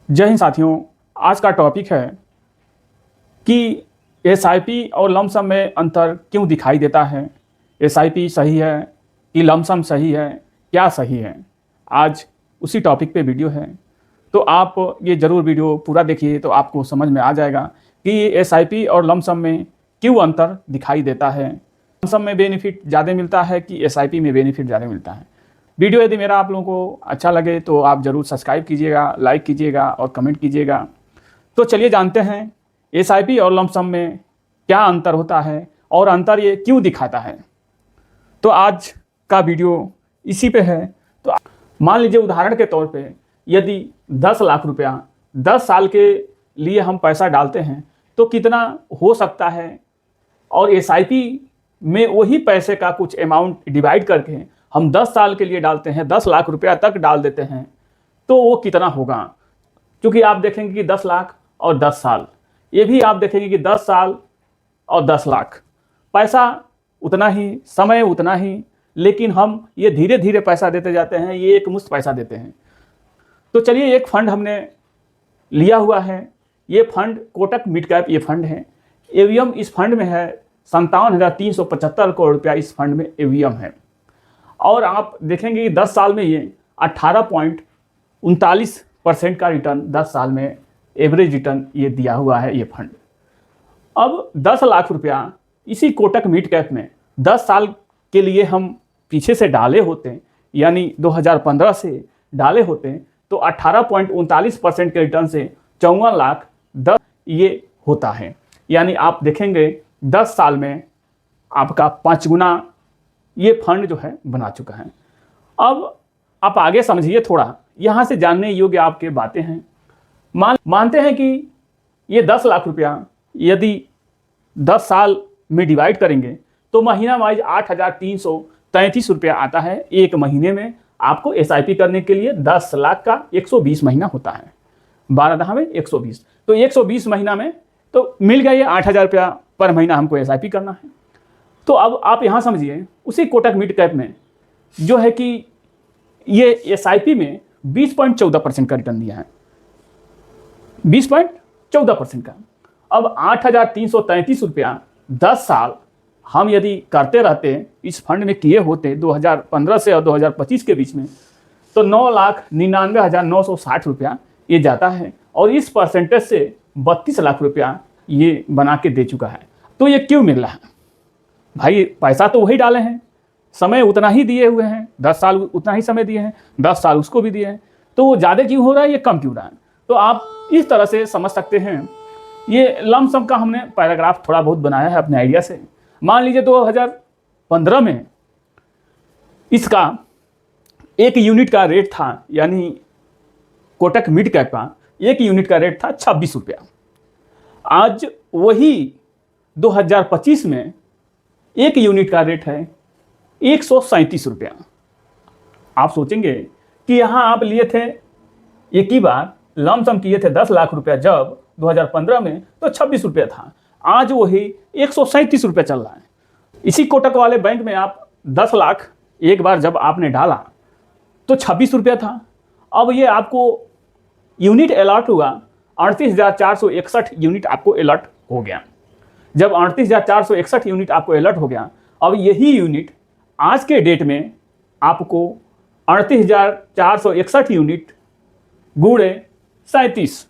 जय हिंद साथियों। आज का टॉपिक है कि एसआईपी और लमसम में अंतर क्यों दिखाई देता है। एसआईपी सही है कि लमसम सही है, क्या सही है? आज उसी टॉपिक पे वीडियो है, तो आप ये ज़रूर वीडियो पूरा देखिए तो आपको समझ में आ जाएगा कि एसआईपी और लमसम में क्यों अंतर दिखाई देता है। लमसम में बेनिफिट ज़्यादा मिलता है कि एसआईपी में बेनिफिट ज़्यादा मिलता है। वीडियो यदि मेरा आप लोगों को अच्छा लगे तो आप ज़रूर सब्सक्राइब कीजिएगा, लाइक कीजिएगा और कमेंट कीजिएगा। तो चलिए जानते हैं एसआईपी और लमसम में क्या अंतर होता है और अंतर ये क्यों दिखाता है। तो आज का वीडियो इसी पे है। तो मान लीजिए उदाहरण के तौर पे यदि 10 लाख रुपया 10 साल के लिए हम पैसा डालते हैं तो कितना हो सकता है, और एसआईपी में वही पैसे का कुछ अमाउंट डिवाइड करके हम 10 साल के लिए डालते हैं, 10 लाख रुपया तक डाल देते हैं तो वो कितना होगा। क्योंकि आप देखेंगे कि 10 लाख और 10 साल, ये भी आप देखेंगे कि 10 साल और 10 लाख, पैसा उतना ही, समय उतना ही, लेकिन हम ये धीरे धीरे पैसा देते जाते हैं, ये एक मुश्त पैसा देते हैं। तो चलिए एक फंड हमने लिया हुआ है, ये फंड कोटक मिड कैप ये फंड है। एवीएम इस फंड में है 57,375 करोड़ रुपया इस फंड में एवीएम है। और आप देखेंगे कि 10 साल में ये 18.39% का रिटर्न 10 साल में एवरेज रिटर्न ये दिया हुआ है ये फंड। अब 10 लाख रुपया इसी कोटक मिड कैप में 10 साल के लिए हम पीछे से डाले होते हैं, यानी 2015 से डाले होते हैं, तो 18.39% के रिटर्न से 54 लाख 10 ये होता है। यानी आप देखेंगे 10 साल में आपका 5 गुना ये फंड जो है बना चुका है। अब आप आगे समझिए थोड़ा, यहाँ से जानने योग्य आपके बातें हैं। मानते हैं कि ये 10 लाख रुपया यदि 10 साल में डिवाइड करेंगे तो महीना वाइज 8,333 रुपया आता है। एक महीने में आपको एसआईपी करने के लिए 10 लाख का 120 महीना होता है, 12 में 120, तो 120 महीना में तो मिल गया ये 8,000 रुपया पर महीना हमको एसआईपी करना है। तो अब आप यहाँ समझिए उसी कोटक मिड कैप में जो है कि ये एसआईपी में 20.14% का रिटर्न दिया है, 20.14% का। अब 8,333 रुपया 10 साल हम यदि करते रहते इस फंड में किए होते 2015 से और 2025 के बीच में, तो 9,99,960 रुपया ये जाता है, और इस परसेंटेज से 32 लाख रुपया ये बना के दे चुका है। तो ये क्यों मिल रहा है भाई? पैसा तो वही डाले हैं, समय उतना ही दिए हुए हैं, 10 साल उतना ही समय दिए हैं, 10 साल उसको भी दिए हैं, तो वो ज़्यादा क्यों हो रहा है, ये कम क्यों रहा है? तो आप इस तरह से समझ सकते हैं। ये लमसम का हमने पैराग्राफ थोड़ा बहुत बनाया है अपने आइडिया से। मान लीजिए 2015 में इसका एक यूनिट का रेट था, यानी कोटक मिड कैप का एक यूनिट का रेट था 26 रुपया। आज वही 2025 में एक यूनिट का रेट है 137 रुपया। आप सोचेंगे कि यहाँ आप लिए थे एक ही बार लमसम किए थे 10 लाख रुपया जब 2015 में, तो 26 रुपया था, आज वही 137 रुपया चल रहा है। इसी कोटक वाले बैंक में आप 10 लाख एक बार जब आपने डाला तो 26 रुपया था। अब ये आपको यूनिट अलॉट हुआ, 38,461 यूनिट आपको अलॉट हो गया। जब 38,461 यूनिट आपको अलॉट हो गया, अब यही यूनिट आज के डेट में आपको 38,461 यूनिट गुणे 37,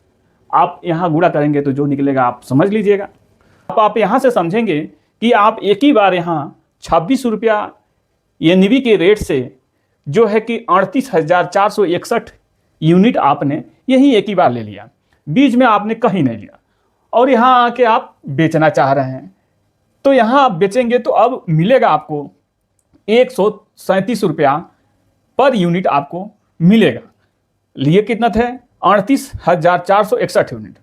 आप यहाँ गुणा करेंगे तो जो निकलेगा आप समझ लीजिएगा। आप यहाँ से समझेंगे कि आप एक ही बार यहाँ 26 रुपया एनबी के रेट से जो है कि 38,461 यूनिट आपने यही एक ही बार ले लिया, बीच में आपने कहीं नहीं लिया, और यहाँ आके आप बेचना चाह रहे हैं। तो यहाँ आप बेचेंगे तो अब मिलेगा आपको 137 रुपया पर यूनिट आपको मिलेगा। लिए कितना थे? 38,461 यूनिट।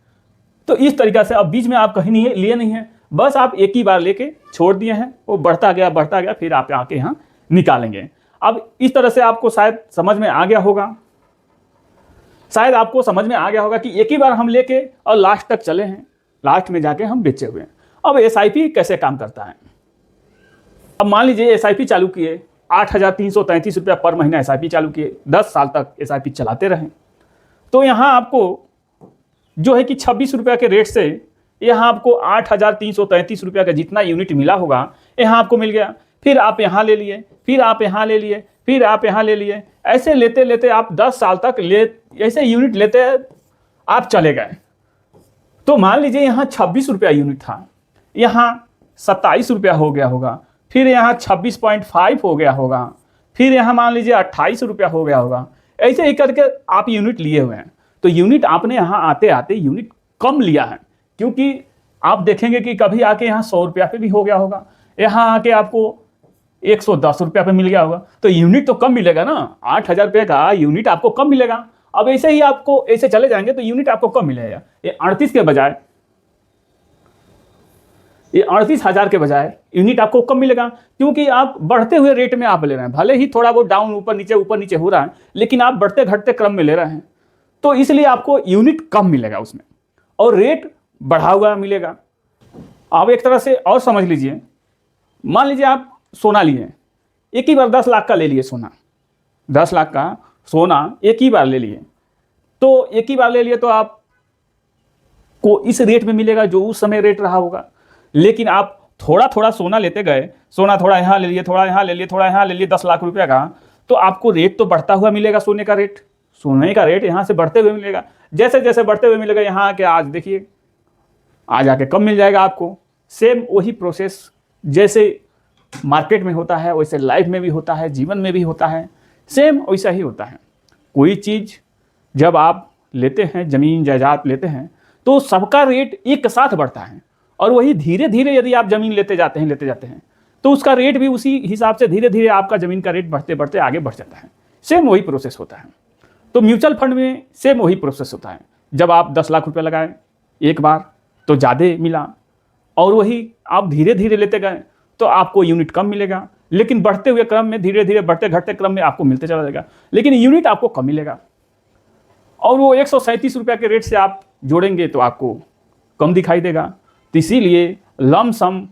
तो इस तरीक़ा से अब बीच में आप कहीं नहीं लिए नहीं है, बस आप एक ही बार लेके छोड़ दिए हैं, वो बढ़ता गया, फिर आप आके यहाँ निकालेंगे। अब इस तरह से आपको शायद समझ में आ गया होगा, कि एक ही बार हम लेके और लास्ट तक चले हैं, लास्ट में जाके हम बेचे हुए हैं। अब एसआईपी कैसे काम करता है? अब मान लीजिए एसआईपी चालू किए, 8,333 रुपया पर महीना एसआईपी चालू किए, 10 साल तक एसआईपी चलाते रहें, तो यहाँ आपको जो है कि 26 रुपये के रेट से यहाँ आपको 8,333 रुपये का जितना यूनिट मिला होगा यहाँ आपको मिल गया। फिर आप यहाँ ले लिए, फिर आप यहाँ ले लिए, फिर आप यहाँ ले लिए, ऐसे लेते लेते आप 10 साल तक ऐसे यूनिट लेते आप चले गए। तो मान लीजिए यहाँ 26 रुपया यूनिट था, यहाँ 27 रुपया हो गया होगा, फिर यहाँ 26.5 हो गया होगा, फिर यहाँ मान लीजिए 28 रुपया हो गया होगा। ऐसे ही करके आप यूनिट लिए हुए हैं। तो यूनिट आपने यहाँ आते आते यूनिट कम लिया है, क्योंकि आप देखेंगे कि कभी आके यहाँ 100 रुपया पे भी हो गया होगा, यहाँ आके आपको 110 रुपया पे मिल गया होगा। तो यूनिट तो कम मिलेगा ना, 8,000 रुपये का यूनिट आपको कम मिलेगा। अब ऐसे ही आपको ऐसे चले जाएंगे तो यूनिट आपको कम मिलेगा। ये 38,000 के बजाय यूनिट आपको कम मिलेगा, क्योंकि आप बढ़ते हुए रेट में आप ले रहे हैं। भले ही थोड़ा बहुत डाउन ऊपर नीचे हो रहा है, लेकिन आप बढ़ते घटते क्रम में ले रहे हैं, तो इसलिए आपको यूनिट कम मिलेगा उसमें और रेट बढ़ा हुआ मिलेगा। आप एक तरह से और समझ लीजिए, मान लीजिए आप सोना लिए, एक ही बार 10 लाख का ले लिए सोना, 10 लाख का सोना एक ही बार ले लिए, तो एक ही बार ले लिए तो आपको इस रेट में मिलेगा जो उस समय रेट रहा होगा। लेकिन आप थोड़ा थोड़ा सोना लेते गए, सोना थोड़ा यहाँ ले लिए, थोड़ा यहाँ ले लिए, थोड़ा यहाँ ले लिए 10 लाख रुपये का, तो आपको रेट तो बढ़ता हुआ मिलेगा। सोने का रेट यहाँ से बढ़ते हुए मिलेगा। जैसे जैसे बढ़ते हुए मिलेगा, यहाँ आके आज देखिए, आज आके कम मिल जाएगा आपको। सेम वही प्रोसेस जैसे मार्केट में होता है वैसे लाइफ में भी होता है, जीवन में भी होता है, सेम वैसा ही होता है। कोई चीज़ जब आप लेते हैं, ज़मीन जायदाद लेते हैं, तो सबका रेट एक साथ बढ़ता है, और वही धीरे धीरे यदि आप ज़मीन लेते जाते हैं तो उसका रेट भी उसी हिसाब से धीरे धीरे आपका ज़मीन का रेट बढ़ते बढ़ते आगे बढ़ जाता है। सेम वही प्रोसेस होता है। तो म्यूचुअल फंड में सेम वही प्रोसेस होता है। जब आप 10 लाख रुपये लगाएं एक बार तो ज़्यादा मिला, और वही आप धीरे धीरे लेते गए तो आपको यूनिट कम मिलेगा, लेकिन बढ़ते हुए क्रम में धीरे धीरे बढ़ते घटते क्रम में आपको मिलते चला जाएगा, लेकिन यूनिट आपको कम मिलेगा। और वो 137 रुपये के रेट से आप जोड़ेंगे तो आपको कम दिखाई देगा। तो इसीलिए लमसम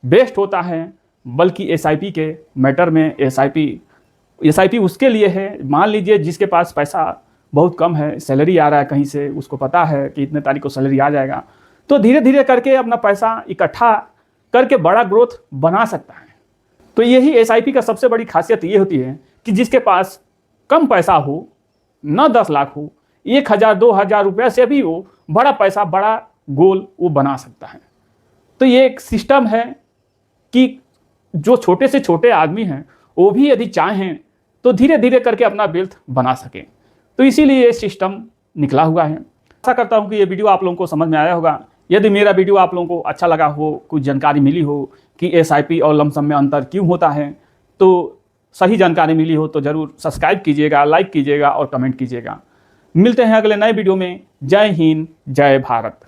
बेस्ट होता है, बल्कि एसआईपी के मैटर में एसआईपी उसके लिए है। मान लीजिए जिसके पास पैसा बहुत कम है, सैलरी आ रहा है कहीं से, उसको पता है कि इतने तारीख को सैलरी आ जाएगा, तो धीरे धीरे करके अपना पैसा इकट्ठा करके बड़ा ग्रोथ बना सकता है। तो यही एसआईपी का सबसे बड़ी खासियत ये होती है कि जिसके पास कम पैसा हो, ना 10 लाख हो, 1,000 2,000 रुपये से भी हो, बड़ा पैसा बड़ा गोल वो बना सकता है। तो ये एक सिस्टम है कि जो छोटे से छोटे आदमी हैं वो भी यदि चाहें तो धीरे धीरे करके अपना वेल्थ बना सकें। तो इसीलिए ये सिस्टम निकला हुआ है। आशा करता हूँ कि ये वीडियो आप लोगों को समझ में आया होगा। यदि मेरा वीडियो आप लोगों को अच्छा लगा हो, कुछ जानकारी मिली हो कि एसआईपी और लमसम में अंतर क्यों होता है, तो सही जानकारी मिली हो तो ज़रूर सब्सक्राइब कीजिएगा, लाइक कीजिएगा और कमेंट कीजिएगा। मिलते हैं अगले नए वीडियो में। जय हिंद, जय भारत।